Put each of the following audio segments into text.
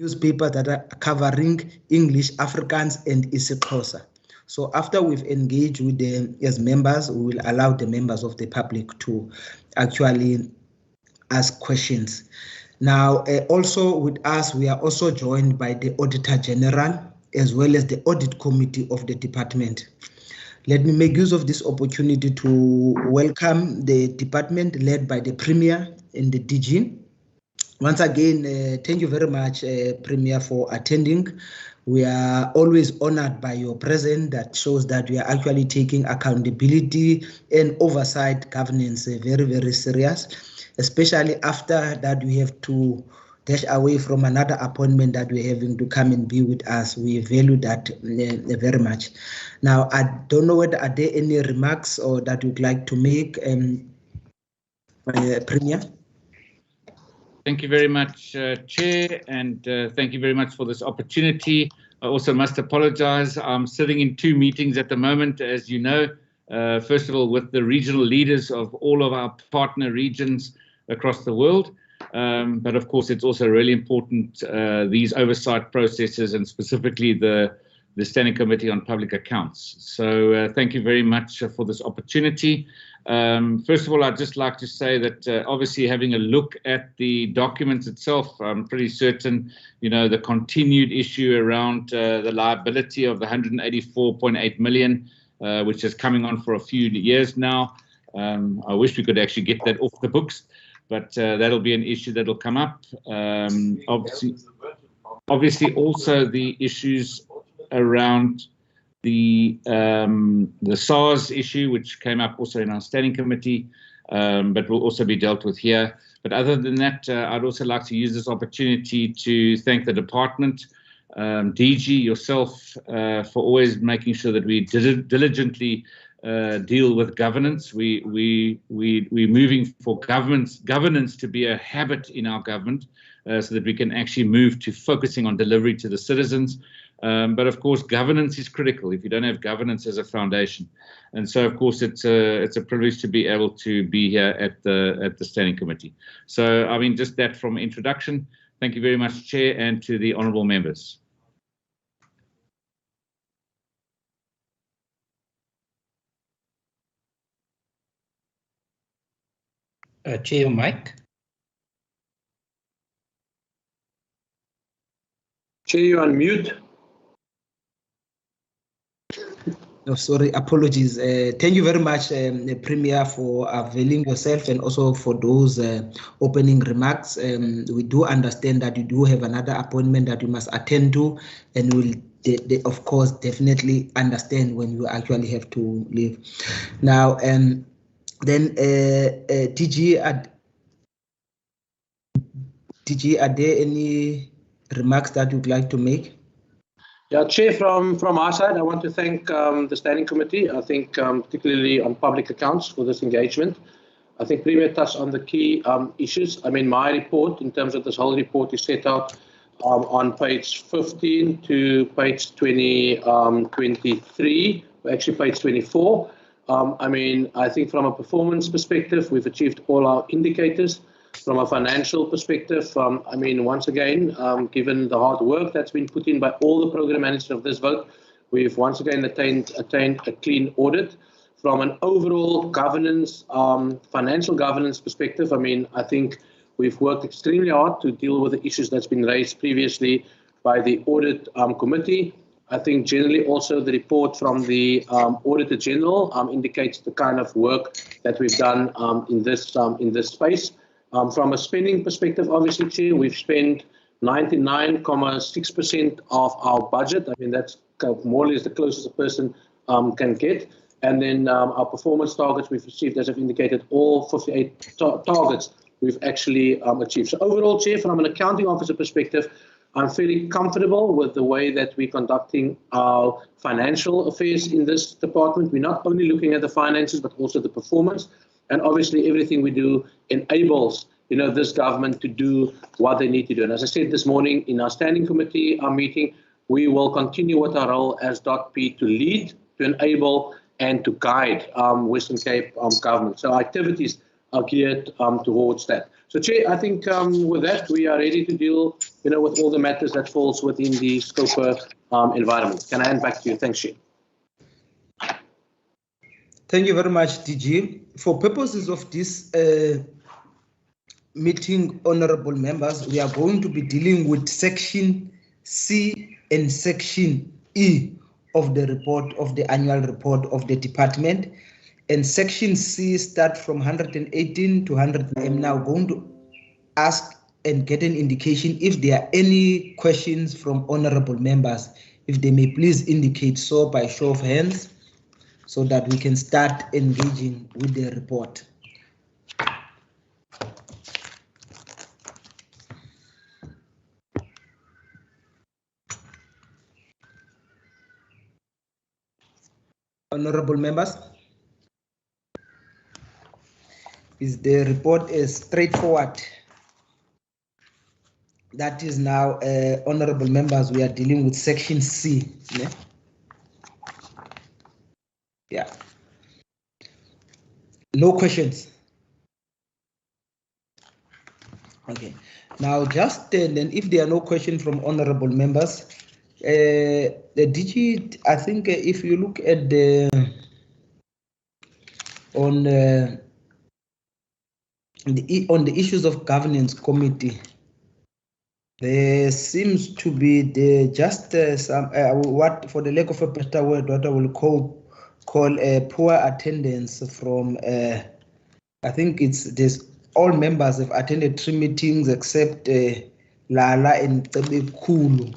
newspapers that are covering English, Afrikaans, and isiXhosa. So after we've engaged with them as members, we will allow the members of the public to actually ask questions. Now, also with us, we are also joined by the Auditor General as well as the Audit Committee of the department. Let me make use of this opportunity to welcome the department led by the Premier and the DG. Once again, thank you very much, Premier, for attending. We are always honored by your presence. That shows that we are actually taking accountability and oversight governance very, very serious, especially after that we have to dash away from another appointment that we're having to come and be with us. We value that very much. Now, I don't know whether are there any remarks or that you'd like to make, Premier? Thank you very much, Chair, and thank you very much for this opportunity. I also must apologize. I'm sitting in 2 meetings at the moment, as you know. First of all, with the regional leaders of all of our partner regions across the world. But of course, it's also really important, these oversight processes and specifically the Standing Committee on Public Accounts. So thank you very much for this opportunity. First of all, I'd just like to say that obviously having a look at the documents itself, I'm pretty certain, you know, the continued issue around the liability of the 184.8 million, which is coming on for a few years now. I wish we could actually get that off the books, but that'll be an issue that'll come up. Obviously also the issues around the SARS issue, which came up also in our standing committee, but will also be dealt with here. But other than that, I'd also like to use this opportunity to thank the department, DG, yourself, for always making sure that we diligently deal with governance. We're moving for governance to be a habit in our government, so that we can actually move to focusing on delivery to the citizens. But of course, governance is critical if you don't have governance as a foundation. And so, of course, it's a privilege to be able to be here at the Standing Committee. So, I mean, just that from introduction. Thank you very much, Chair, and to the honourable members. Chair, Mike. Chair, you're on mute. No, sorry, apologies. Thank you very much, Premier, for availing yourself and also for those opening remarks. We do understand that you do have another appointment that you must attend to, and we'll, of course, definitely understand when you actually have to leave. Now, then DG, are there any remarks that you'd like to make? Yeah, Chair, from our side, I want to thank the Standing Committee, I think particularly on public accounts for this engagement. I think Premier touched on the key issues. I mean, my report, in terms of this whole report, is set out on page 15 to page 23, actually page 24. I mean, I think from a performance perspective, we've achieved all our indicators. From a financial perspective, I mean, once again, given the hard work that's been put in by all the program managers of this vote, we've once again attained a clean audit. From an overall governance, financial governance perspective, I mean, I think we've worked extremely hard to deal with the issues that's been raised previously by the audit committee. I think generally also the report from the Auditor General indicates the kind of work that we've done in this space. From a spending perspective, obviously, Chair, we've spent 99.6% of our budget. I mean, that's more or less the closest a person can get. And then our performance targets we've achieved, as I've indicated, all 58 targets we've actually achieved. So overall, Chair, from an accounting officer perspective, I'm fairly comfortable with the way that we're conducting our financial affairs in this department. We're not only looking at the finances, but also the performance. And obviously, everything we do enables, you know, this government to do what they need to do. And as I said this morning in our Standing Committee meeting, we will continue with our role as .P to lead, to enable, and to guide Western Cape government. So our activities are geared towards that. So, Chair, I think with that, we are ready to deal with all the matters that falls within the SCOPA environment. Can I hand back to you? Thanks, Chair. Thank you very much, DG. For purposes of this meeting, honorable members, we are going to be dealing with section C and section E of the report, of the annual report of the department. And section C start from 118 to 100. I am now going to ask and get an indication if there are any questions from honorable members. If they may please indicate so by show of hands, so that we can start engaging with the report. Honorable members, is the report is straightforward? That is now, honorable members, we are dealing with section C. Yeah. No questions. Okay. Now, just then, if there are no questions from honorable members, the DG, I think if you look at the on the issues of governance committee, there seems to be just some what, for the lack of a better word, what I will call poor attendance from I think there's all members have attended 3 meetings except Lala and Kulu.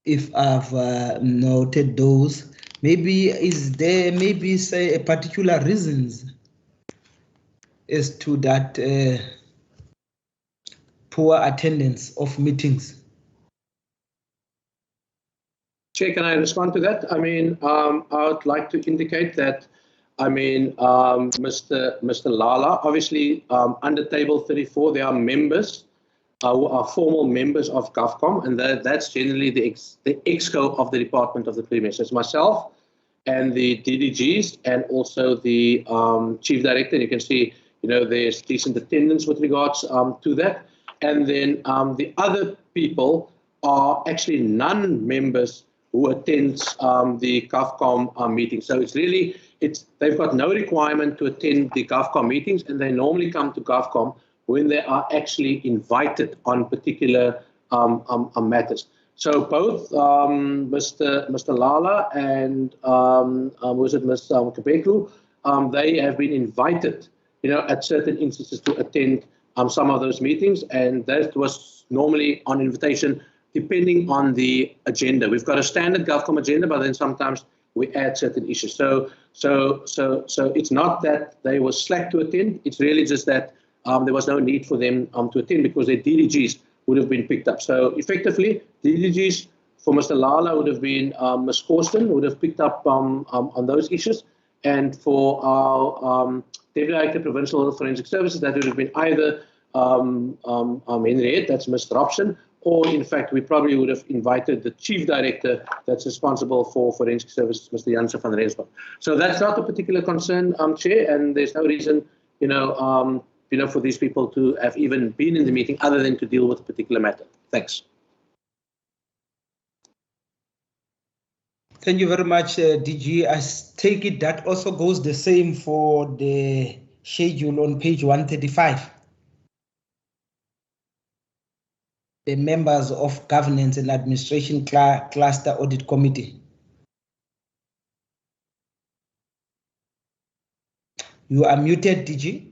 If I've noted those, maybe is there say a particular reasons as to that poor attendance of meetings? Chair, can I respond to that? I mean, I would like to indicate that, I mean, Mr. Lala, obviously under table 34, there are members who are formal members of GovCom, and that's generally the exco of the Department of the Premier. So it's myself and the DDGs and also the Chief Director. You can see, there's decent attendance with regards to that. And then the other people are actually non-members who attends the GovCom meeting. So it's really, they've got no requirement to attend the GovCom meetings, and they normally come to GovCom when they are actually invited on particular matters. So both Mr. Lala and was it Ms. Kabeku, they have been invited, at certain instances to attend some of those meetings, and that was normally on invitation depending on the agenda. We've got a standard GovCom agenda, but then sometimes we add certain issues. So it's not that they were slack to attend. It's really just that there was no need for them to attend because their DDGs would have been picked up. So effectively, DDGs for Mr. Lala would have been Ms. Corsten, would have picked up on those issues. And for our Deputy Director Provincial Forensic Services, that would have been either Henriette, that's Ms. Robson, or in fact, we probably would have invited the Chief Director that's responsible for Forensic Services, Mr. Jansen van Rensburg. So that's not a particular concern, Chair, and there's no reason, for these people to have even been in the meeting other than to deal with a particular matter. Thanks. Thank you very much, DG. I take it that also goes the same for the schedule on page 135. The members of Governance and Administration Cluster Audit Committee. You are muted, DG.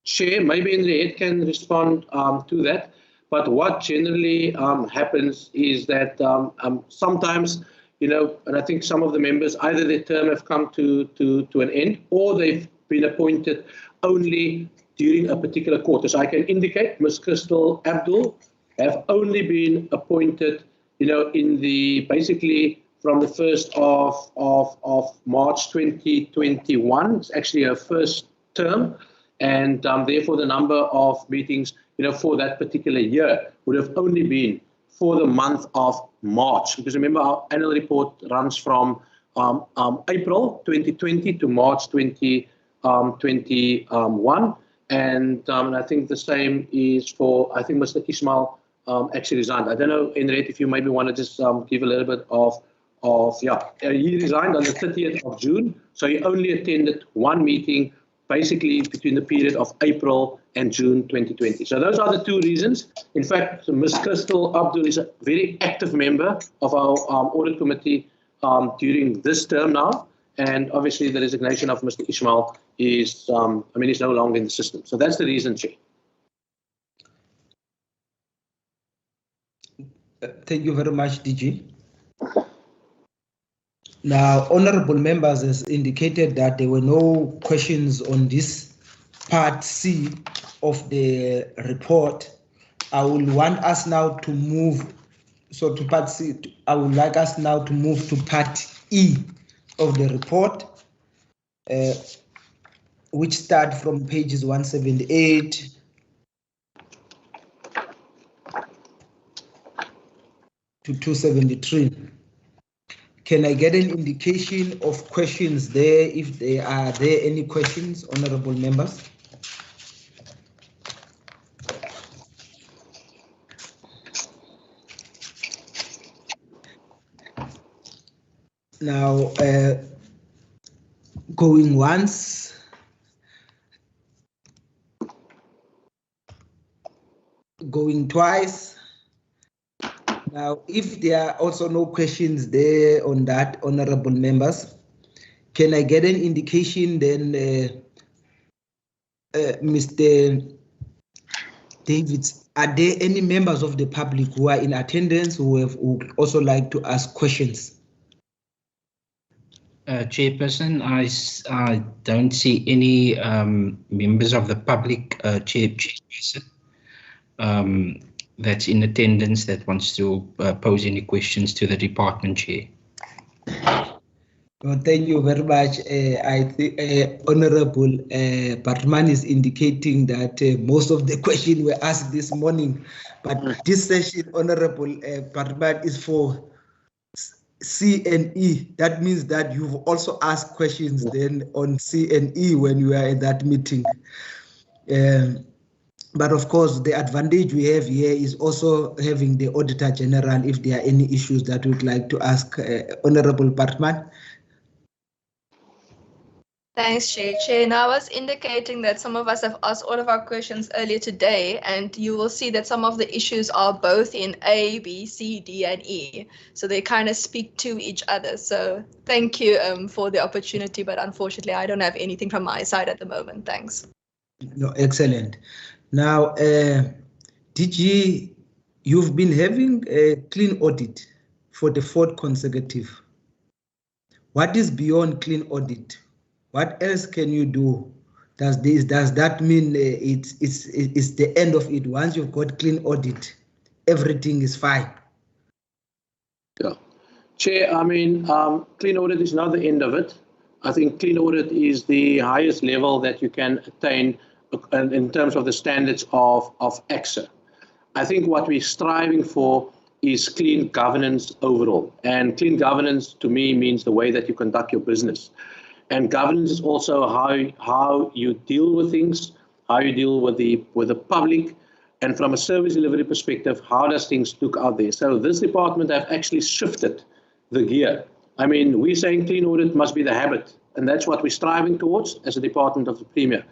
Chair, maybe Henriette can respond to that. But what generally happens is that sometimes, and I think some of the members, either their term have come to an end or they've been appointed only during a particular quarter. So I can indicate Ms. Crystal Abdul have only been appointed, in the basically from the 1st of March 2021. It's actually her first term, and therefore the number of meetings, for that particular year would have only been for the month of March. Because remember, our annual report runs from April 2020 to March 2021. And I think the same is for, I think Mr. Ismail actually resigned. I don't know, Henriette, if you maybe want to just give a little bit he resigned on the 30th of June. So he only attended one meeting, basically between the period of April and June 2020. So those are the two reasons. In fact, Ms. Crystal Abdul is a very active member of our audit committee during this term now. And obviously the resignation of Mr. Ismail is, he's no longer in the system. So that's the reason, Chair. Thank you very much, DG. Now, honorable members has indicated that there were no questions on this part C of the report. I will want us now to move, so to part C, I would like us now to move to part E of the report, which start from pages 178 to 273. Can I get an indication of questions there, if there are any questions, honorable members? Now, going once, going twice. Now, if there are also no questions there on that, honorable members, can I get an indication then, Mr. Davids, are there any members of the public who are in attendance who would also like to ask questions? Chairperson, I don't see any members of the public, Chairperson, that's in attendance that wants to pose any questions to the department chair. Well, thank you very much. I think Honorable Bartman is indicating that most of the questions were asked this morning, but this session, Honorable Bartman, is for C and E. That means that you've also asked questions then on C and E when you are in that meeting. But of course, the advantage we have here is also having the Auditor General if there are any issues that we'd like to ask Honorable Bartman. Thanks, Chair. Chair, now I was indicating that some of us have asked all of our questions earlier today, and you will see that some of the issues are both in A, B, C, D, and E. So they kind of speak to each other. So thank you for the opportunity, but unfortunately, I don't have anything from my side at the moment. Thanks. No, excellent. Now, DG, you've been having a clean audit for the 4th consecutive. What is beyond clean audit? What else can you do? Does that mean it's the end of it? Once you've got clean audit, everything is fine? Yeah. Chair, clean audit is not the end of it. I think clean audit is the highest level that you can attain in terms of the standards of AXA. I think what we're striving for is clean governance overall. And clean governance to me means the way that you conduct your business. And governance is also how you deal with things, how you deal with the public, and from a service delivery perspective, how does things look out there? So this department have actually shifted the gear. We're saying clean audit must be the habit, and that's what we're striving towards as a department of the Premier.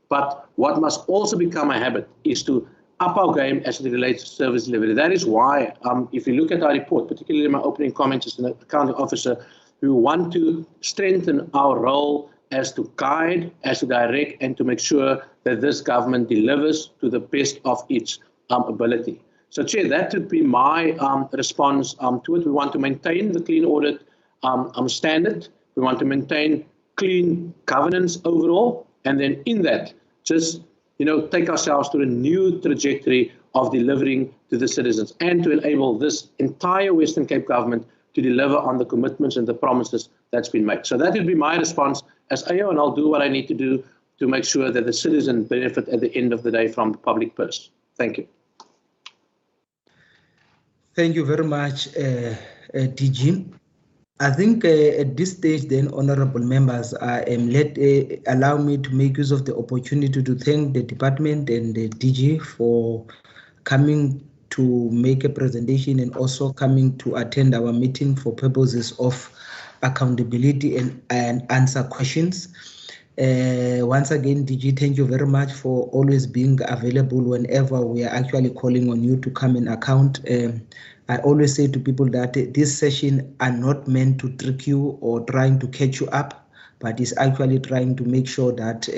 But what must also become a habit is to up our game as it relates to service delivery. That is why, if you look at our report, particularly in my opening comments as an accounting officer, we want to strengthen our role as to guide, as to direct, and to make sure that this government delivers to the best of its ability. So, Chair, that would be my response to it. We want to maintain the clean audit standard. We want to maintain clean governance overall, and then in that, just take ourselves to a new trajectory of delivering to the citizens and to enable this entire Western Cape government to deliver on the commitments and the promises that's been made. So that would be my response as AO, and I'll do what I need to do to make sure that the citizen benefit at the end of the day from the public purse. Thank you. Thank you very much, DG. I think at this stage, then, honorable members, allow me to make use of the opportunity to thank the department and the DG for coming to make a presentation and also coming to attend our meeting for purposes of accountability and answer questions. Once again, DG, thank you very much for always being available whenever we are actually calling on you to come and account. I always say to people that this session are not meant to trick you or trying to catch you up, but is actually trying to make sure that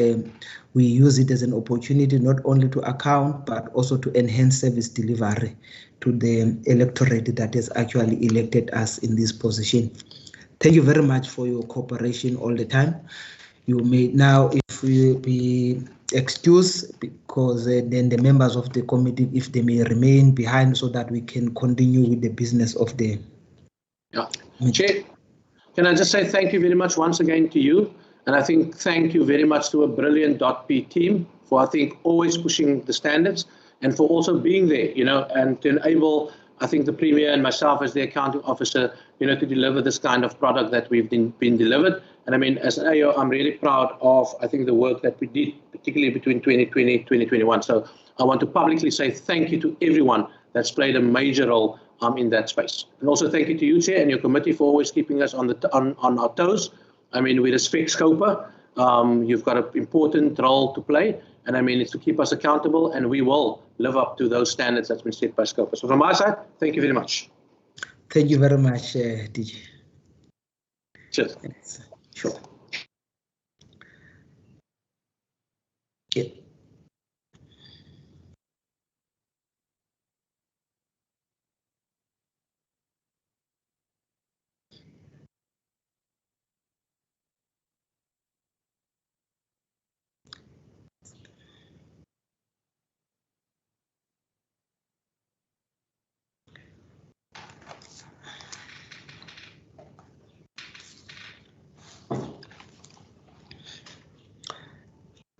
we use it as an opportunity not only to account, but also to enhance service delivery to the electorate that has actually elected us in this position. Thank you very much for your cooperation all the time. You may now, if we be excused, because then the members of the committee, if they may remain behind so that we can continue with the business of the Chair, can I just say thank you very much once again to you, and I think thank you very much to a brilliant .P team for, I think, always pushing the standards and for also being there, and to enable, I think, the Premier and myself as the accounting officer, to deliver this kind of product that we've been delivered. And I mean, as an AO, I'm really proud of, I think, the work that we did, particularly between 2020 and 2021. So I want to publicly say thank you to everyone that's played a major role in that space. And also thank you to you, Chair, and your committee for always keeping us on our toes. I mean, we respect SCOPA. You've got an important role to play. And I mean, it's to keep us accountable, and we will live up to those standards that's been set by SCOPA. So from my side, thank you very much. Thank you very much, DG. Cheers. Thanks. Sure. Yeah.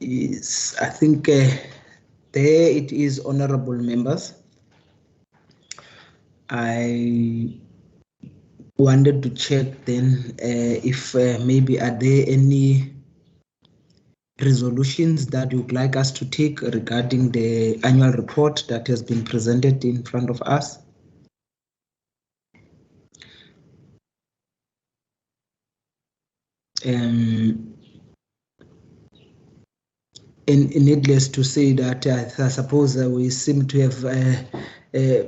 Yes, I think there it is, honorable members. I wanted to check then if maybe are there any resolutions that you'd like us to take regarding the annual report that has been presented in front of us. And needless to say that I suppose we seem to have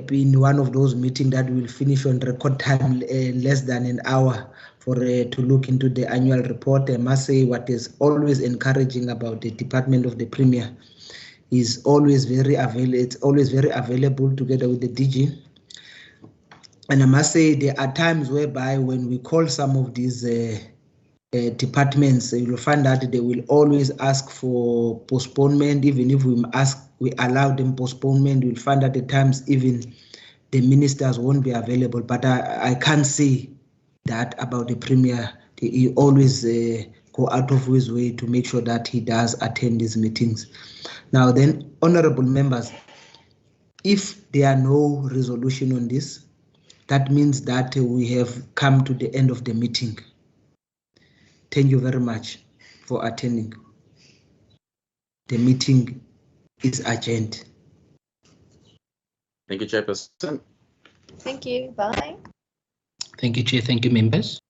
been one of those meetings that will finish on record time, less than an hour for to look into the annual report. I must say what is always encouraging about the Department of the Premier is always very available. It's always very available together with the DG. And I must say there are times whereby when we call some of these departments, you will find that they will always ask for postponement. Even if we allow them postponement, you'll find that at times even the ministers won't be available. But I can't say that about the Premier. He always go out of his way to make sure that he does attend these meetings. Now then, honorable members, if there are no resolution on this, that means that we have come to the end of the meeting. Thank you very much for attending. The meeting is adjourned. Thank you, Chairperson. Thank you. Bye. Thank you, Chair. Thank you, members.